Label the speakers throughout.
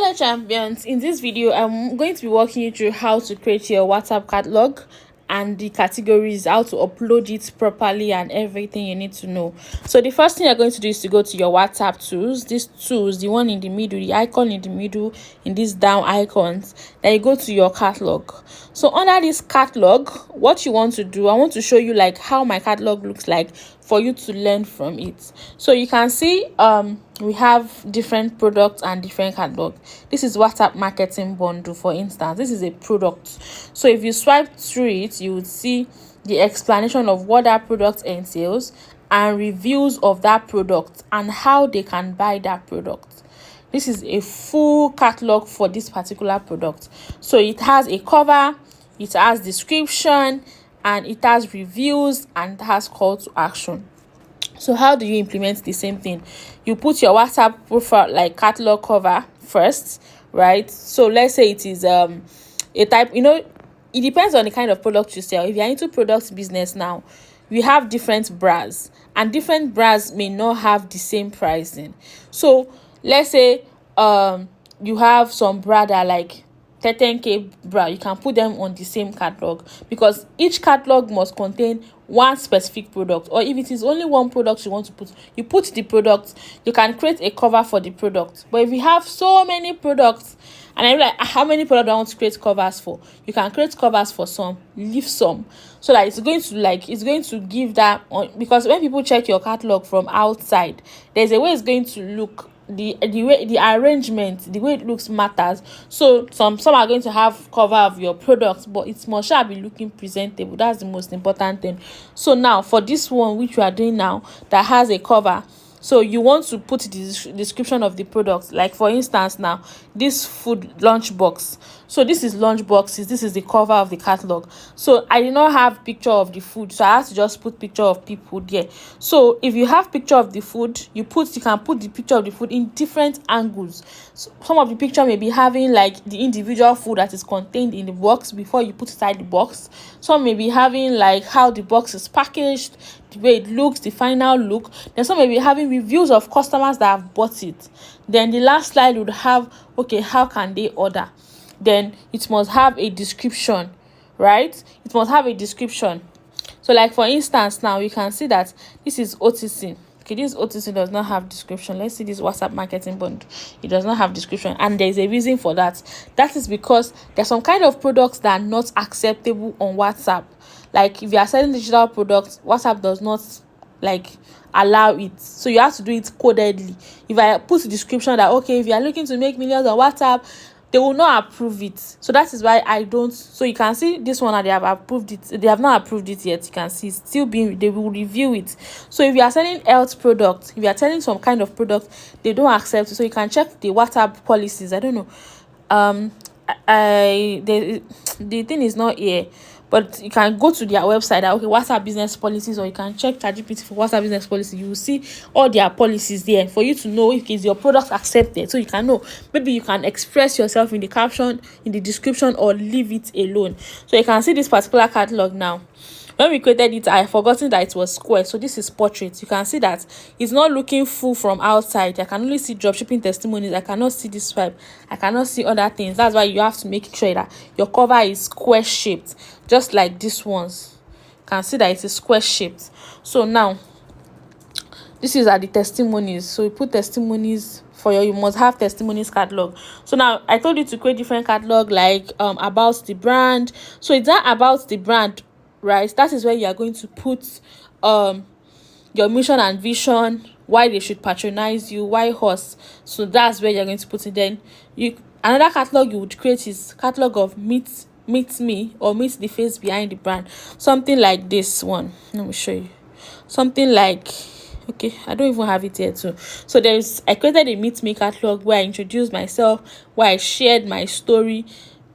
Speaker 1: Hello champions, in this video I'm going to be walking you through how to create your WhatsApp catalog and the categories, how to upload it properly and everything you need to know. So the first thing you're going to do is to go to your WhatsApp tools. These tools, the one in the middle, the icon in the middle, in these down icons, then you go to your catalog. So under this catalog, what you want to do, I want to show you like how my catalog looks like for you to learn from it. So you can see we have different products and different catalog. This is WhatsApp marketing bundle, for instance. This is a product. So if you swipe through it, you would see the explanation of what that product entails and reviews of that product and how they can buy that product. This is a full catalog for this particular product. So it has a cover, it has description, and it has reviews, and it has call to action. So how do you implement the same thing? You put your WhatsApp profile like catalog cover first, right? So let's say it is a type, it depends on the kind of product you sell. If you're into product business now, we have different brands, and different brands may not have the same pricing. So let's say you have some brand that like 10k bra, you can put them on the same catalog, because each catalog must contain one specific product. Or if it is only one product you want to put, you put the product. You can create a cover for the product. But if you have so many products and I'm like, how many products do I want to create covers for? You can create covers for some, leave some, so that it's going to give that on, because when people check your catalog from outside, there's a way it's going to look. The way the arrangement, the way it looks matters. So some are going to have cover of your products, but it must be looking presentable. That's the most important thing. So now for this one which we are doing now, that has a cover, so you want to put the description of the product. Like for instance now, this food lunch box. So this is lunch boxes. This is the cover of the catalog. So I did not have picture of the food, so I have to just put picture of people there. So if you have picture of the food, you can put the picture of the food in different angles. So some of the picture may be having like the individual food that is contained in the box before you put inside the box. Some may be having like how the box is packaged, the way it looks, the final look. Then some may be having reviews of customers that have bought it. Then the last slide would have, okay, how can they order? Then it must have a description, right? It must have a description. So like for instance now, you can see that this is OTC. Okay, this OTC does not have description. Let's see this WhatsApp marketing bundle. It does not have description, and there's a reason for that. That is because there's some kind of products that are not acceptable on WhatsApp. Like if you are selling digital products, WhatsApp does not like allow it, so you have to do it codedly. If I put a description that, okay, if you are looking to make millions on WhatsApp, they will not approve it. So that is why I don't. So you can see this one, and they have approved it. They have not approved it yet. You can see it's still being, they will review it. So if you are selling health products, if you are selling some kind of product, they don't accept it. So you can check the WhatsApp policies. I don't know, the thing is not here, but you can go to their website that, okay, WhatsApp business policies, or you can check ChatGPT for WhatsApp business policy. You will see all their policies there for you to know if is your product accepted, so you can know. Maybe you can express yourself in the caption, in the description, or leave it alone. So you can see this particular catalog now. When we created it, I forgotten that it was square. So this is portrait. You can see that it's not looking full from outside. I can only see dropshipping testimonies. I cannot see this swipe. I cannot see other things. That's why you have to make sure that your cover is square shaped, just like this one's. You can see that it is square shaped. So now this is at the testimonies. So you put testimonies for you must have testimonies catalog. So now I told you to create different catalog, like about the brand. So it's not about the brand, right? That is where you are going to put your mission and vision, why they should patronize you, why horse. So that's where you're going to put it. Then another catalog you would create is catalog of meet me, or meet the face behind the brand. Something like this one. Let me show you. Something like, okay, I don't even have it here too. So I created a meet me catalog where I introduced myself, where I shared my story,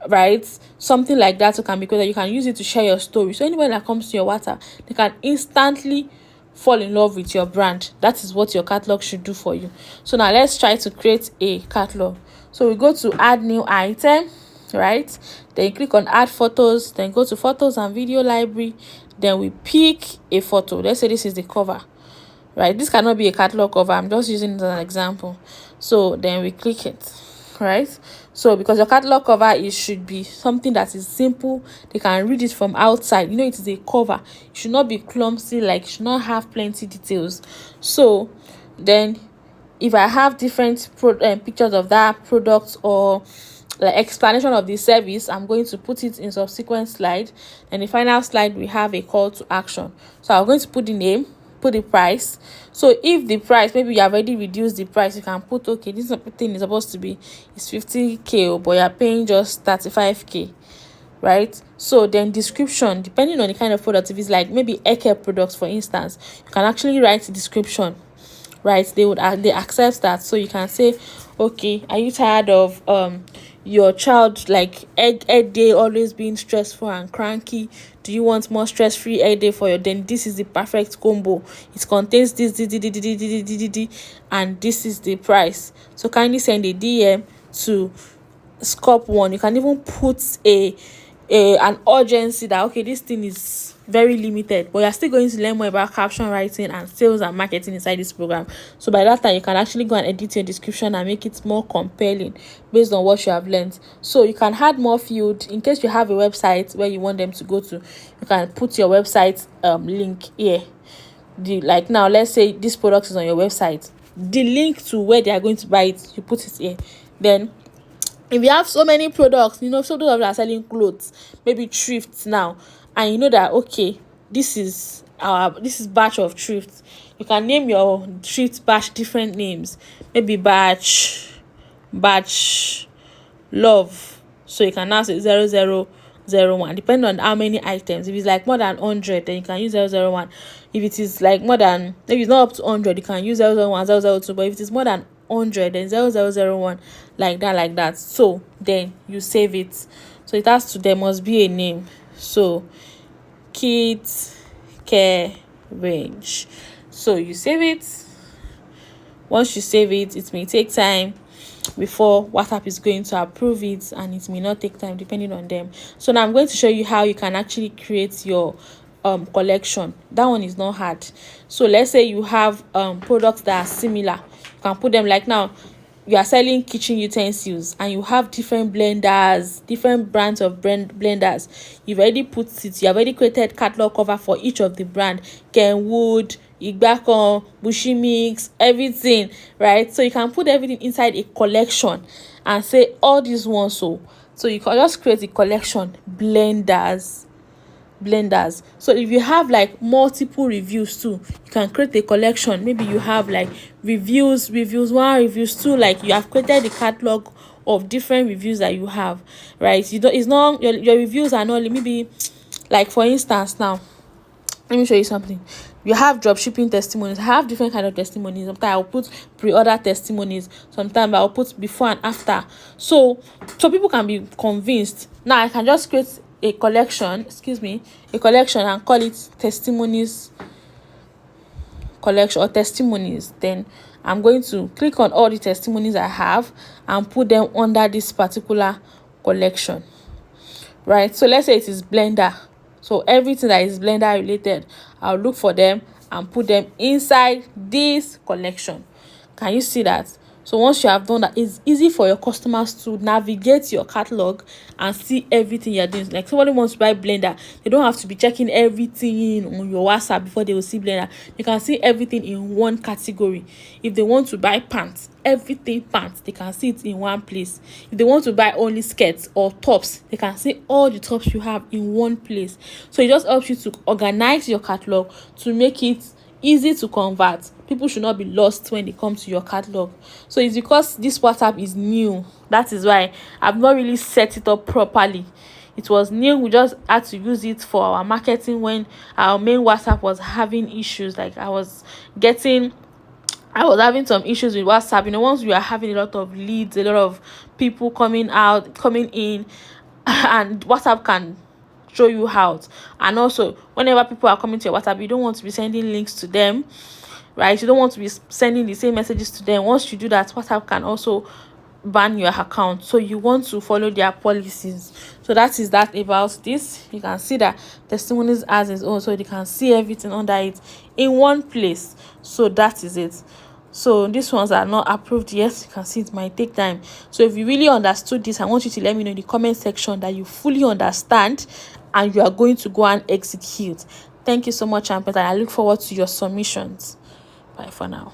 Speaker 1: right? Something like that. So can be created. You can use it to share your story, so anyone that comes to your WhatsApp, they can instantly fall in love with your brand. That is what your catalog should do for you. So now let's try to create a catalog. So we go to add new item, right? Then you click on add photos, then go to photos and video library. Then we pick a photo. Let's say this is the cover, right? This cannot be a catalog cover. I'm just using it as an example. So then we click it, right? So because your catalog cover should be something that is simple, they can read it from outside. You know, it is a cover. It should not be clumsy, like it should not have plenty details. So then if I have different pictures of that product or like explanation of the service, I'm going to put it in subsequent slide. And the final slide, we have a call to action. So I'm going to put the name, put the price. So if the price, maybe you have already reduced the price, you can put, okay, this thing is supposed to be is 50k, but you're paying just 35k, right? So then description, depending on the kind of product, if it's like maybe hair care products, for instance, you can actually write the description, right? They accept that. So you can say, okay, are you tired of your child like egg day always being stressful and cranky? Do you want more stress-free egg day for your, then this is the perfect combo. It contains this, and this is the price. So kindly send a DM to scope 1. You can even put an urgency that, okay, this thing is very limited, but you're still going to learn more about caption writing and sales and marketing inside this program. So by that time, you can actually go and edit your description and make it more compelling based on what you have learned. So you can add more field in case you have a website where you want them to go to. You can put your website link here. Like now, let's say this product is on your website, the link to where they are going to buy it, you put it here. Then if you have so many products, you know, so those of you are selling clothes, maybe thrifts now, and you know that, okay, this is batch of thrifts, you can name your thrift batch different names, maybe batch love. So you can now say 0001, depending on how many items. If it's like more than 100, then you can use 001. If it is like more than, maybe it's not up to 100, you can use 001, 002. But if it is more than 100, then 0001, like that. So then you save it. So it has to, there must be a name. So kids care range. So you save it. Once you save it, it may take time before WhatsApp is going to approve it, and it may not take time depending on them. So now I'm going to show you how you can actually create your collection. That one is not hard. So let's say you have products that are similar. You can put them, like now you are selling kitchen utensils and you have different blenders, different brands of blenders. You've already created catalog cover for each of the brand, Kenwood, Igbakon, Bushi Mix, everything, right? So you can put everything inside a collection and say all these ones. So you can just create a collection, blenders. So if you have like multiple reviews too, you can create a collection. Maybe you have like reviews 1, reviews 2, like you have created the catalog of different reviews that you have, right? It's not your reviews are not, maybe like for instance now, let me show you something. You have dropshipping testimonies. I have different kind of testimonies. Sometimes I'll put pre-order testimonies. Sometimes I'll put before and after. So people can be convinced. Now I can just create a collection and call it testimonies collection or testimonies. Then I'm going to click on all the testimonies I have and put them under this particular collection, right? So let's say it is blender. So everything that is blender related, I'll look for them and put them inside this collection. Can you see that? So once you have done that, it's easy for your customers to navigate your catalog and see everything you're doing. Like somebody wants to buy blender, they don't have to be checking everything on your WhatsApp before they will see blender. They can see everything in one category. If they want to buy pants, everything pants, they can see it in one place. If they want to buy only skirts or tops, they can see all the tops you have in one place. So it just helps you to organize your catalog to make it easy to convert. People should not be lost when they come to your catalog. So it's because this WhatsApp is new. That is why I've not really set it up properly. It was new. We just had to use it for our marketing when our main WhatsApp was having issues. Like I was having some issues with WhatsApp. You know, once we are having a lot of leads, a lot of people coming in, and WhatsApp can show you out. And also, whenever people are coming to your WhatsApp, you don't want to be sending links to them, right? You don't want to be sending the same messages to them. Once you do that, WhatsApp can also ban your account. So you want to follow their policies. So that is that about this. You can see that testimonies as is own, so they can see everything under it in one place. So that is it. So these ones are not approved yet. You can see it might take time. So if you really understood this, I want you to let me know in the comment section that you fully understand and you are going to go and execute. Thank you so much, and I look forward to your submissions. Bye for now.